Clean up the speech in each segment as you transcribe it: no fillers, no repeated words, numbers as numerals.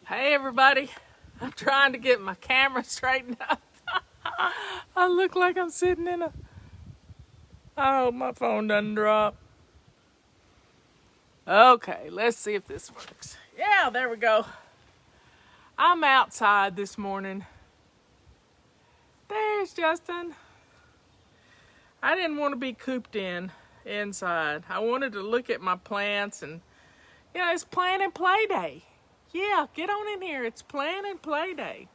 Hey everybody, I'm trying to get my camera straightened up. I look like I'm sitting in a... I hope my phone doesn't drop. Okay, let's see if this works. Yeah, there we go. I'm outside this morning. There's Justin. I didn't want to be cooped inside. I wanted to look at my plants and, it's plant and play day. Yeah, get on in here. It's plant and play day.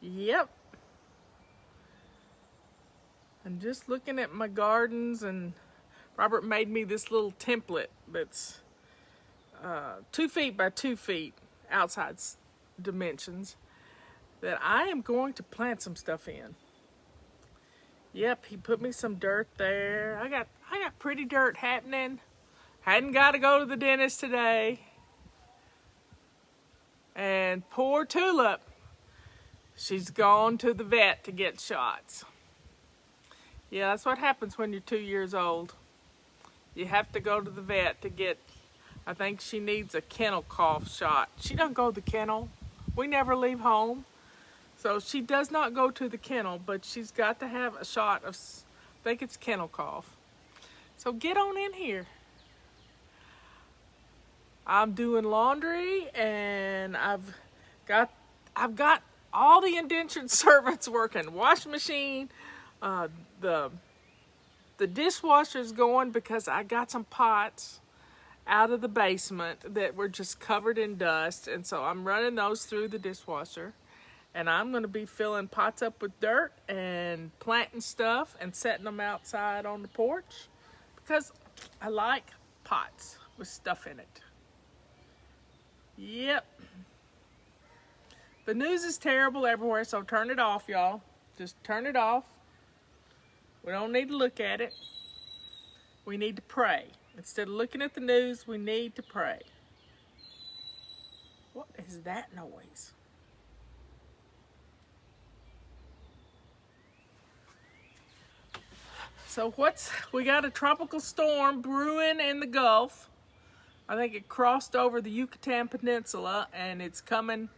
Yep. I'm just looking at my gardens, and Robert made me this little template that's 2 feet by 2 feet outside dimensions that I am going to plant some stuff in. Yep, he put me some dirt there. I got pretty dirt happening. Hadn't got to go to the dentist today. And poor Tulip, she's gone to the vet to get shots. Yeah, that's what happens when you're 2 years old. You have to go to the vet to get, I think she needs a kennel cough shot. She don't go to the kennel. We never leave home. So she does not go to the kennel, but she's got to have a shot of, I think it's kennel cough. So get on in here. I'm doing laundry, and I've got all the indentured servants working. Wash machine, the dishwasher's going because I got some pots out of the basement that were just covered in dust, and so I'm running those through the dishwasher, and I'm going to be filling pots up with dirt and planting stuff and setting them outside on the porch because I like pots with stuff in it. Yep. The news is terrible everywhere, so turn it off, y'all. Just turn it off. We don't need to look at it. We need to pray. Instead of looking at the news, we need to pray. What is that noise? So we got a tropical storm brewing in the Gulf. I think it crossed over the Yucatan Peninsula, and it's coming.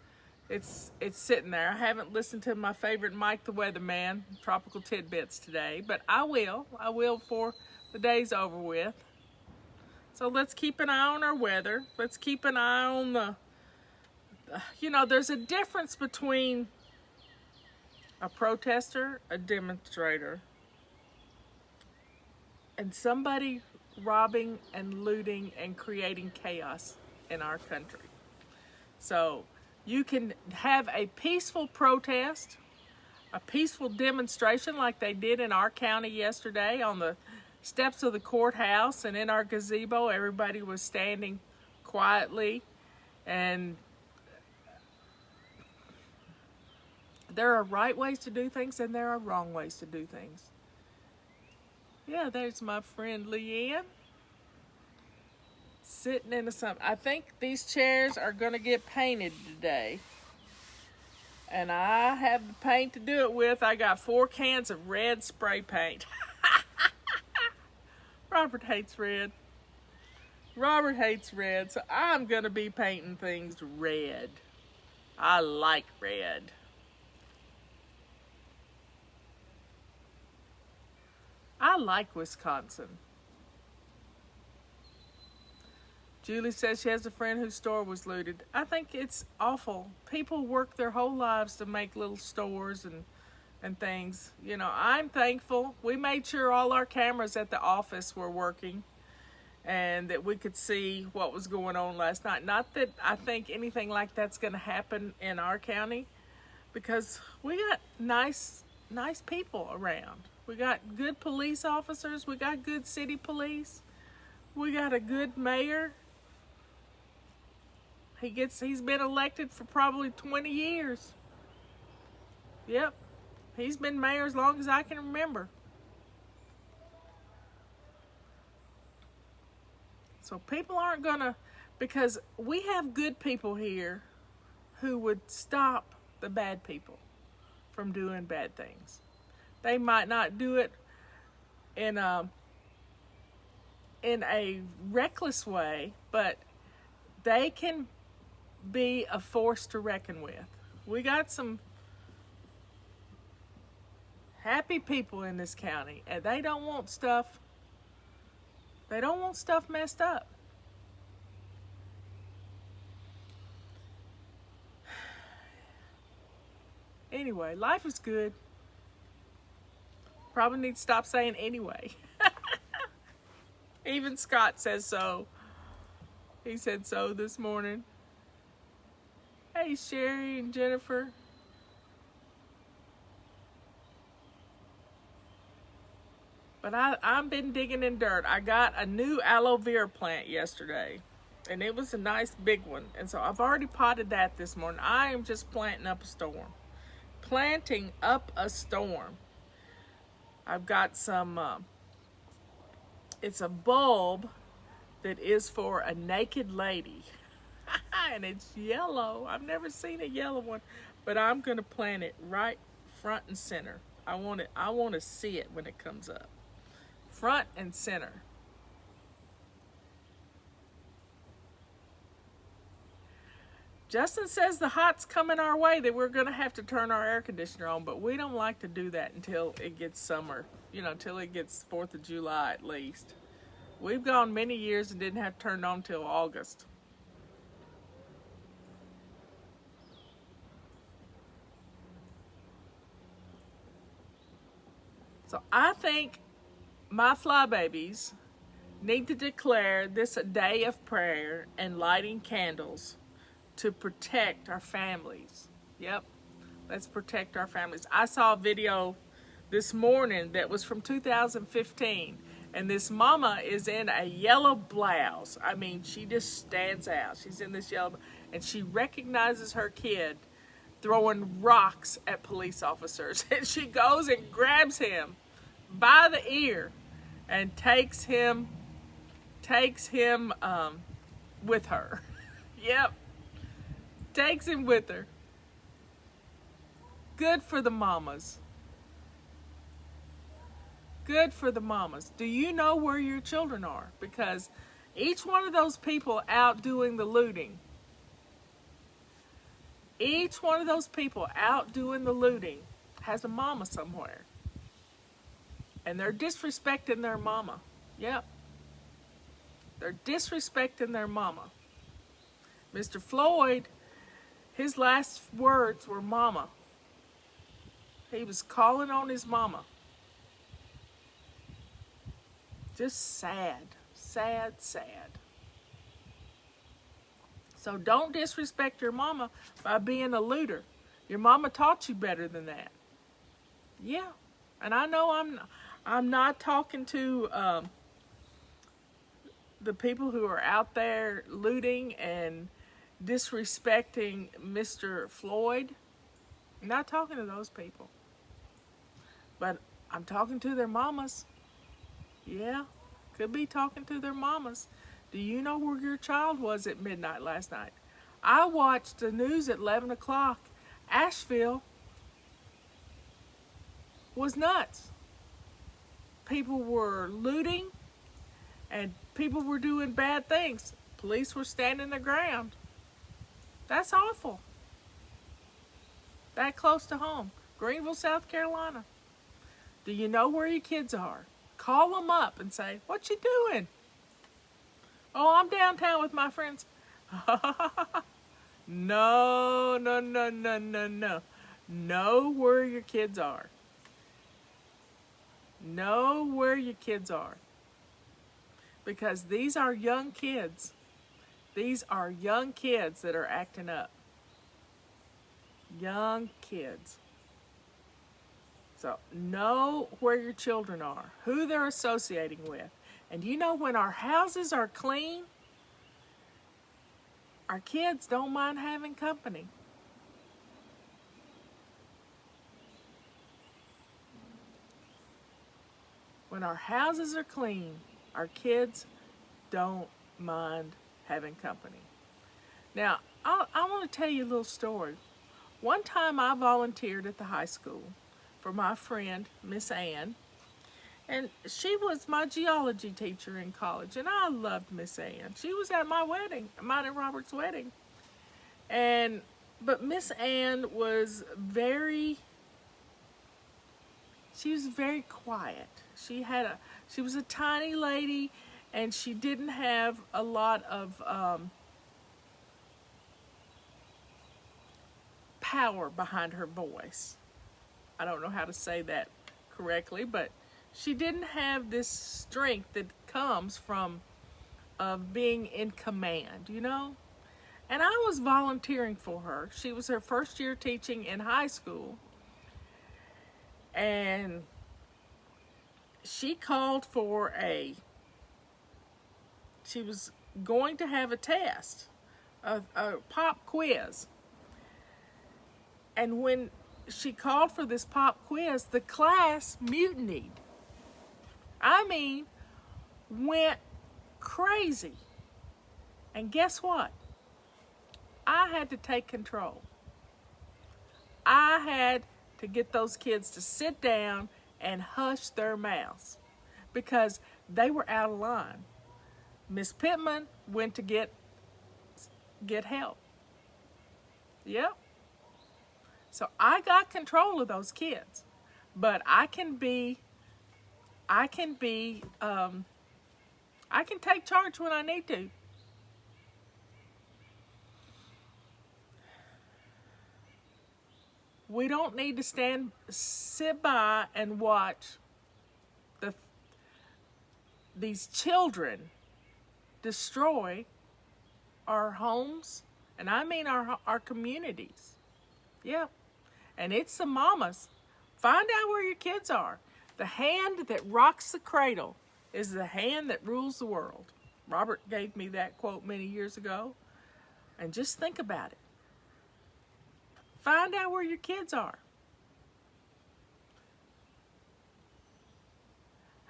It's sitting there. I haven't listened to my favorite Mike the Weatherman, Tropical Tidbits today, but I will. I will before the day's over with. So let's keep an eye on our weather. Let's keep an eye on there's a difference between a protester, a demonstrator, and somebody robbing and looting and creating chaos in our country. So you can have a peaceful protest, a peaceful demonstration like they did in our county yesterday on the steps of the courthouse, and in our gazebo everybody was standing quietly. And there are right ways to do things and there are wrong ways to do things. Yeah, there's my friend Leanne sitting in something. I think these chairs are going to get painted today. And I have the paint to do it with. I got 4 cans of red spray paint. Robert hates red. Robert hates red, so I'm going to be painting things red. I like red. I like Wisconsin. Julie says she has a friend whose store was looted. I think it's awful. People work their whole lives to make little stores and things. I'm thankful. We made sure all our cameras at the office were working and that we could see what was going on last night. Not that I think anything like that's going to happen in our county, because we got nice people around. We got good police officers. We got good city police. We got a good mayor. He's been elected for probably 20 years. Yep. He's been mayor as long as I can remember. So people aren't gonna, because we have good people here who would stop the bad people from doing bad things. They might not do it in a reckless way, but they can be a force to reckon with. We got some happy people in this county, and they don't want stuff messed up. Anyway, life is good. Probably need to stop saying anyway. Even Scott says so. He said so this morning. Hey, Sherry and Jennifer. But I've been digging in dirt. I got a new aloe vera plant yesterday, and it was a nice big one. And so I've already potted that this morning. I am just planting up a storm. Planting up a storm. I've got some, it's a bulb that is for a naked lady. And it's yellow. I've never seen a yellow one, but I'm going to plant it right front and center. I want to see it when it comes up. Front and center. Justin says the hot's coming our way, that we're going to have to turn our air conditioner on, but we don't like to do that until it gets summer, until it gets 4th of July at least. We've gone many years and didn't have to turn it on until August. So I think my flybabies need to declare this a day of prayer and lighting candles to protect our families. Yep, let's protect our families. I saw a video this morning that was from 2015, and this mama is in a yellow blouse. I mean, she just stands out. She's in this yellow, and she recognizes her kid throwing rocks at police officers, and she goes and grabs him by the ear and takes him with her. Yep, takes him with her. Good for the mamas. Good for the mamas. Do you know where your children are? Because each one of those people out doing the looting, has a mama somewhere. And they're disrespecting their mama. Yep. They're disrespecting their mama. Mr. Floyd, his last words were mama. He was calling on his mama. Just sad, sad, sad. So don't disrespect your mama by being a looter. Your mama taught you better than that. Yeah. And I know I'm not talking to the people who are out there looting and disrespecting Mr. Floyd. I'm not talking to those people. But I'm talking to their mamas. Yeah, could be talking to their mamas. Do you know where your child was at midnight last night? I watched the news at 11 o'clock. Asheville was nuts. People were looting and people were doing bad things. Police were standing their ground. That's awful. That close to home. Greenville, South Carolina. Do you know where your kids are? Call them up and say, what you doing? Oh, I'm downtown with my friends. No. Know where your kids are. Know where your kids are. Because these are young kids. These are young kids that are acting up. Young kids. So know where your children are, who they're associating with. And you know, when our houses are clean, our kids don't mind having company. When our houses are clean, our kids don't mind having company. Now, I want to tell you a little story. One time I volunteered at the high school for my friend, Miss Ann. And she was my geology teacher in college, and I loved Miss Ann. She was at my wedding, mine and Robert's wedding. And but Miss Ann was she was very quiet. She was a tiny lady, and she didn't have a lot of power behind her voice. I don't know how to say that correctly, but she didn't have this strength that comes from being in command, you know? And I was volunteering for her. She was her first year teaching in high school. And she called for she was going to have a test, a pop quiz. And when she called for this pop quiz, the class mutinied. I mean, went crazy. And guess what? I had to take control. I had to get those kids to sit down and hush their mouths because they were out of line. Miss Pittman went to get help. Yep. So I got control of those kids, but I can take charge when I need to. We don't need to sit by and watch these children destroy our homes, and I mean our communities. Yeah. And it's the mamas. Find out where your kids are. The hand that rocks the cradle is the hand that rules the world. Robert gave me that quote many years ago. And just think about it. Find out where your kids are.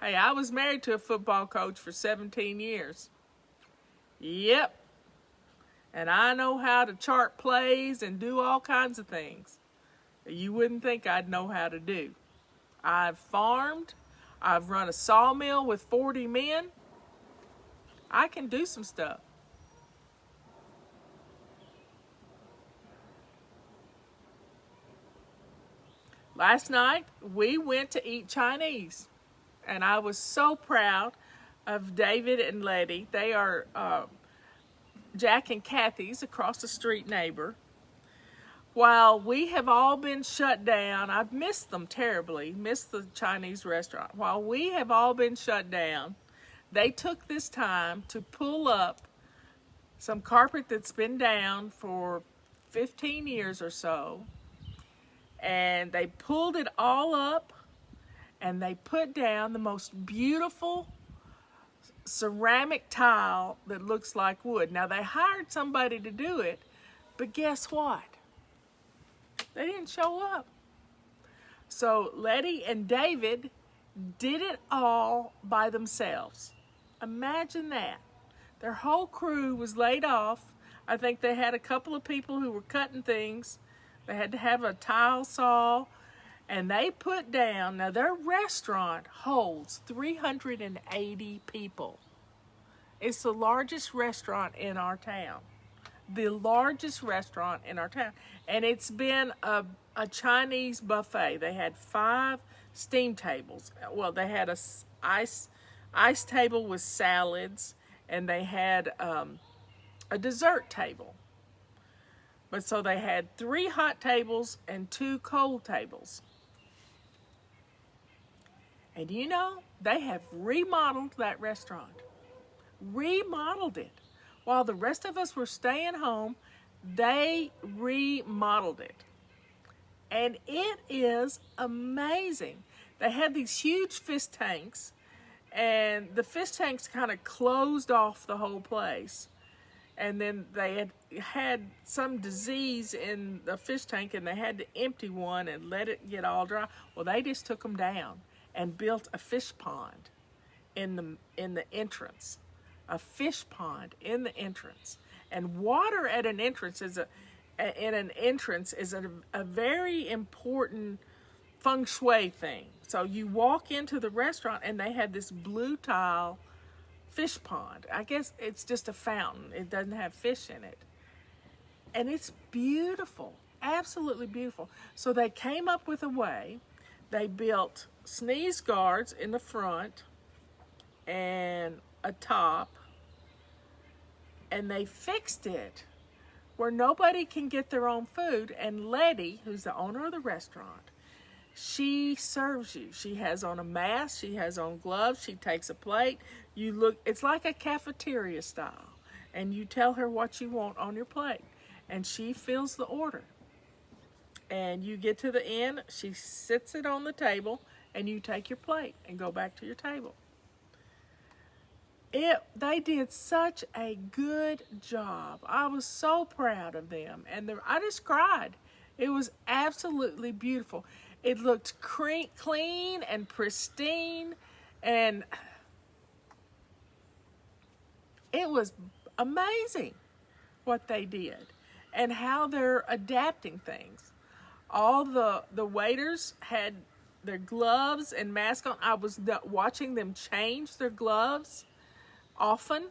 Hey, I was married to a football coach for 17 years. Yep. And I know how to chart plays and do all kinds of things that you wouldn't think I'd know how to do. I've farmed. I've run a sawmill with 40 men. I can do some stuff. Last night, we went to eat Chinese, and I was so proud of David and Letty. They are Jack and Kathy's across the street neighbor. While we have all been shut down, I've missed them terribly, missed the Chinese restaurant. While we have all been shut down, they took this time to pull up some carpet that's been down for 15 years or so. And they pulled it all up, and they put down the most beautiful ceramic tile that looks like wood. Now, they hired somebody to do it, but guess what? They didn't show up. So Letty and David did it all by themselves. Imagine that. Their whole crew was laid off. I think they had a couple of people who were cutting things. They had to have a tile saw, and they put down, now their restaurant holds 380 people. It's the largest restaurant in our town. The largest restaurant in our town. And it's been a Chinese buffet. They had 5 steam tables. Well, they had a ice table with salads, and they had a dessert table. But so they had 3 hot tables and 2 cold tables. And you know, they have remodeled that restaurant. Remodeled it. While the rest of us were staying home, they remodeled it. And it is amazing. They had these huge fish tanks, and the fish tanks kind of closed off the whole place. And then they had some disease in the fish tank, and they had to empty one and let it get all dry. Well, they just took them down and built a fish pond in the entrance. A fish pond in the entrance. And water at an entrance is a very important feng shui thing. So you walk into the restaurant, and they had this blue tile fish pond. I guess it's just a fountain. It doesn't have fish in it. And it's beautiful, absolutely beautiful. So they came up with a way. They built sneeze guards in the front and a top, and they fixed it where nobody can get their own food. And Letty, who's the owner of the restaurant, she serves you. She has on a mask, she has on gloves, she takes a plate. You look, it's like a cafeteria style. And you tell her what you want on your plate. And she fills the order. And you get to the end, she sits it on the table, and you take your plate and go back to your table. They did such a good job. I was so proud of them, and I just cried. It was absolutely beautiful. It looked clean and pristine, and it was amazing what they did and how they're adapting things. All the waiters had their gloves and masks on. I was watching them change their gloves often,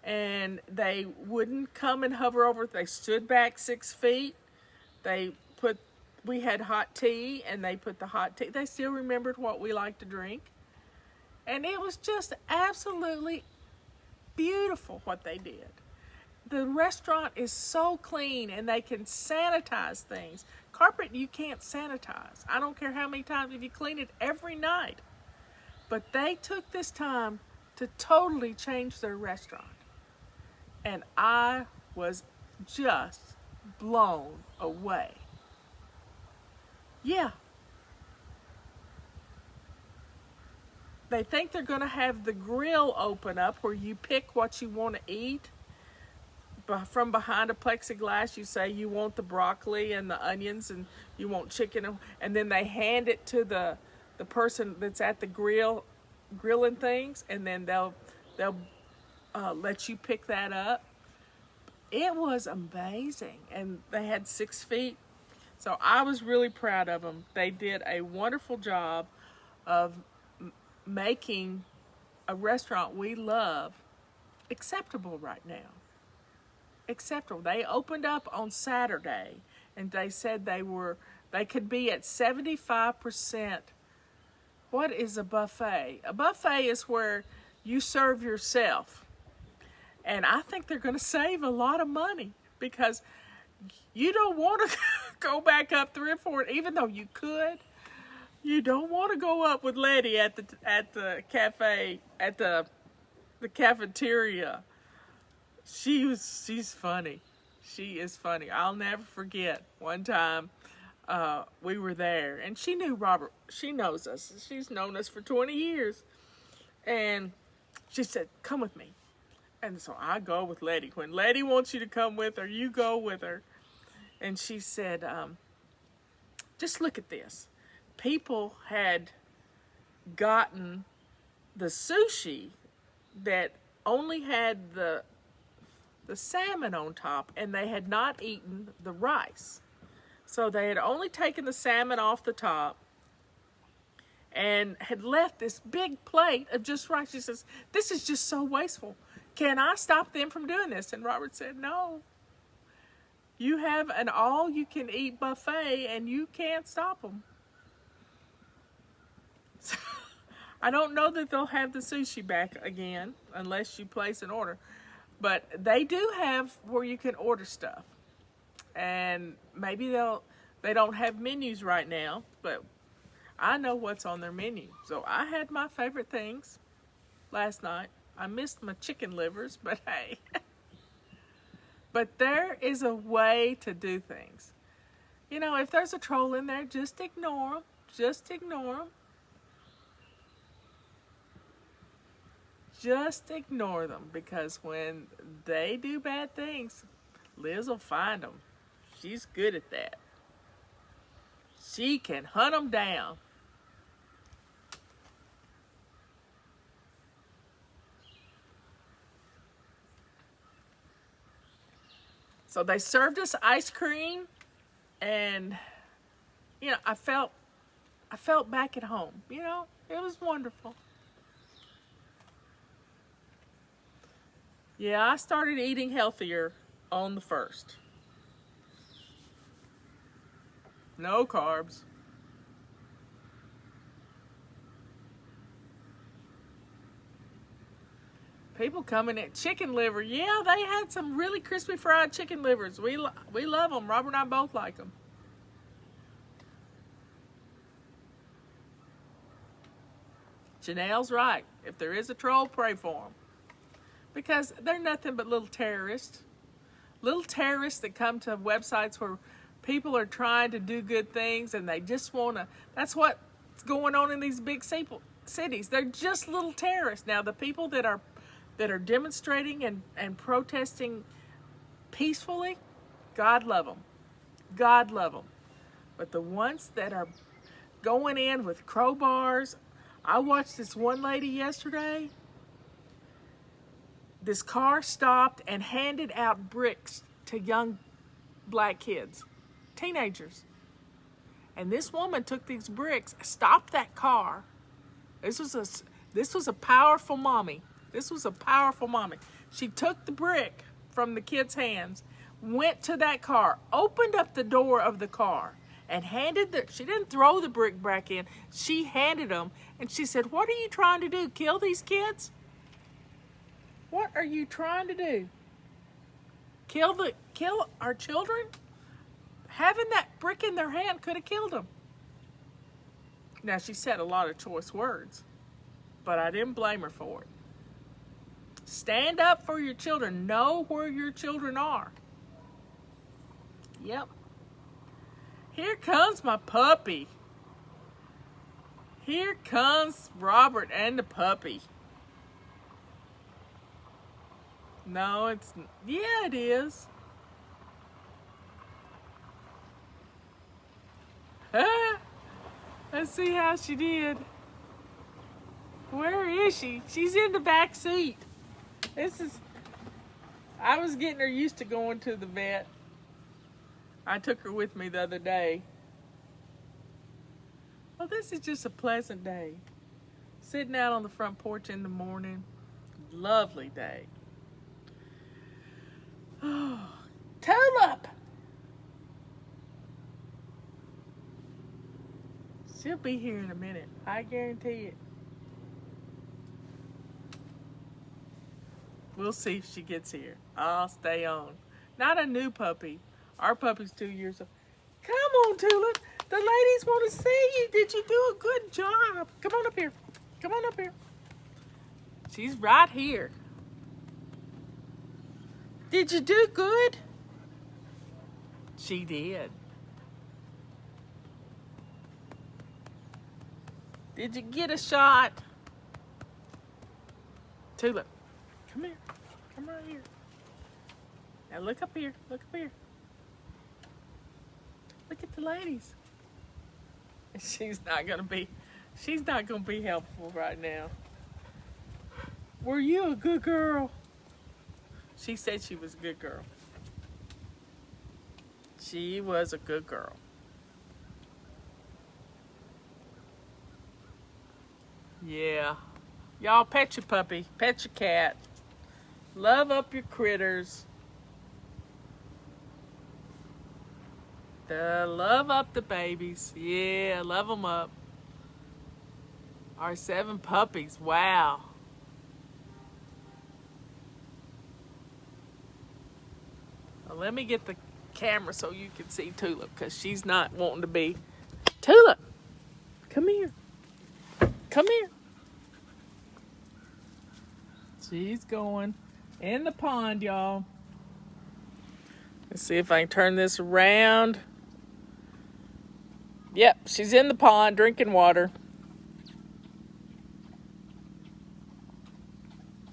and they wouldn't come and hover over. They stood back 6 feet. We had hot tea, and they put the hot tea. They still remembered what we like to drink. And it was just absolutely beautiful what they did. The restaurant is so clean, and they can sanitize things. Carpet you can't sanitize. I don't care how many times, if you clean it every night. But they took this time to totally change their restaurant. And I was just blown away. Yeah. They think they're going to have the grill open up where you pick what you want to eat. From behind a plexiglass, you say you want the broccoli and the onions, and you want chicken, and then they hand it to the person that's at the grilling things, and then they'll let you pick that up. It was amazing, and they had 6 feet, so I was really proud of them. They did a wonderful job of making a restaurant we love acceptable right now. Acceptable. They opened up on Saturday, and they said they could be at 75%. What is a buffet? A buffet is where you serve yourself. And I think they're going to save a lot of money, because you don't want to go back up 3 or 4, even though you could. You don't want to go up with Letty at the cafe, at the cafeteria. She's funny. She is funny. I'll never forget one time we were there, and she knew Robert. She knows us. She's known us for 20 years. And she said, "Come with me." And so I go with Letty. When Letty wants you to come with her, you go with her. And she said, just look at this. People had gotten the sushi that only had the salmon on top, and they had not eaten the rice. So they had only taken the salmon off the top and had left this big plate of just rice. She says, "This is just so wasteful. Can I stop them from doing this?" And Robert said, "No. You have an all-you-can-eat buffet, and you can't stop them." So, I don't know that they'll have the sushi back again unless you place an order. But they do have where you can order stuff. And maybe they don't have menus right now, but I know what's on their menu. So I had my favorite things last night. I missed my chicken livers, but hey. But there is a way to do things. You know, if there's a troll in there, just ignore them. Just ignore them. Just ignore them, because when they do bad things, Liz will find them. She's good at that. She can hunt them down. So they served us ice cream, and you know, I felt back at home. You know, it was wonderful. Yeah, I started eating healthier on the 1st. No carbs. People coming at chicken liver. Yeah, they had some really crispy fried chicken livers. We love them. Robert and I both like them. Janelle's right. If there is a troll, pray for them. Because they're nothing but little terrorists. Little terrorists that come to websites where people are trying to do good things and they just want to. That's what's going on in these big cities. They're just little terrorists. Now, the people that are demonstrating and protesting peacefully, God love them. God love them. But the ones that are going in with crowbars, I watched this one lady yesterday. This car stopped and handed out bricks to young black kids, teenagers. And this woman took these bricks, stopped that car. This was a powerful mommy. This was a powerful mommy. She took the brick from the kid's hands, went to that car, opened up the door of the car, and she didn't throw the brick back in. She handed them, and she said, "What are you trying to do? Kill these kids? What are you trying to do? Kill our children?" Having that brick in their hand could have killed them. Now, she said a lot of choice words, but I didn't blame her for it. Stand up for your children. Know where your children are. Yep. Here comes my puppy. Here comes Robert and the puppy. No, yeah, it is. Let's see how she did. Where is she? She's in the back seat. I was getting her used to going to the vet. I took her with me the other day. Well, this is just a pleasant day. Sitting out on the front porch in the morning. Lovely day. Oh, Tulip! She'll be here in a minute. I guarantee it. We'll see if she gets here. I'll stay on. Not a new puppy. Our puppy's 2 years old. Come on, Tulip. The ladies want to see you. Did you do a good job? Come on up here. Come on up here. She's right here. Did you do good? She did. Did you get a shot? Tulip, come here. Come right here. Now look up here. Look up here. Look at the ladies. She's not gonna be helpful right now. Were you a good girl? She said she was a good girl. She was a good girl. Yeah. Y'all pet your puppy. Pet your cat. Love up your critters. Love up the babies. Yeah, love them up. Our 7 puppies. Wow. Well, let me get the camera so you can see Tulip, because she's not wanting to be. Tulip, come here. Come here. She's going in the pond, y'all. Let's see if I can turn this around. Yep, she's in the pond drinking water.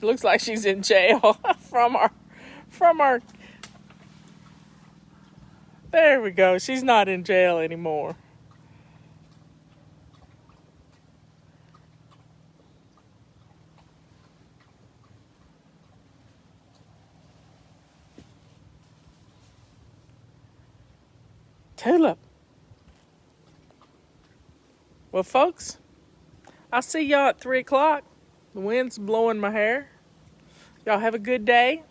Looks like she's in jail from our. There we go. She's not in jail anymore. Tulip. Well, folks, I'll see y'all at 3 o'clock. The wind's blowing my hair. Y'all have a good day.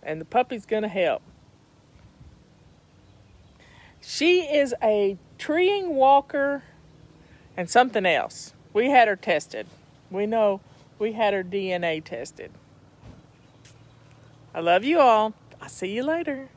And the puppy's gonna help. She is a treeing walker and something else. We had her tested. We know we had her DNA tested. I love you all. I'll see you later.